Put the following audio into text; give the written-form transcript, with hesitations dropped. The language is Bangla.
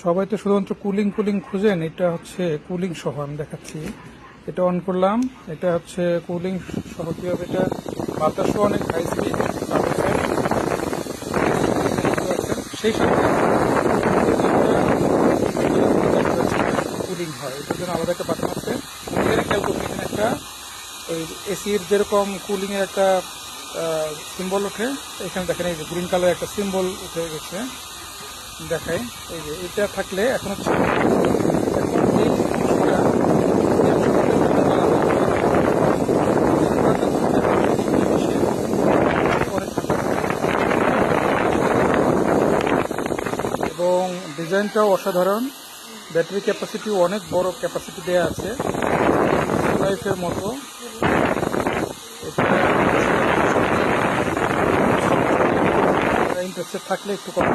সবাই তো শুধুমাত্র কুলিং কুলিং খুঁজেন, এটা হচ্ছে কুলিং সহ আমি দেখাচ্ছি। এটা অন করলাম, এটা হচ্ছে কুলিং সহ। কি হবে এটা? বাতাসও অনেক হাই স্পিড, সেই সাথে কুলিং হয়। এটার জন্য আলাদা একটা বাটন আছে। এখানে খেয়াল করুন, এখানে একটা ওই এসির যেরকম কুলিং এর একটা সিম্বল ওঠে, এখানে দেখেন এই যে গ্রিন কালার একটা সিম্বল উঠে গেছে, দেখাই। এই যে এটা থাকলে এখন হচ্ছে এবং ডিজাইনটাও অসাধারণ। ব্যাটারি ক্যাপাসিটি অনেক বড় ক্যাপাসিটি দেওয়া আছে, লাইফের মতো। এটা ইন্টারেস্টেড থাকলে একটু কম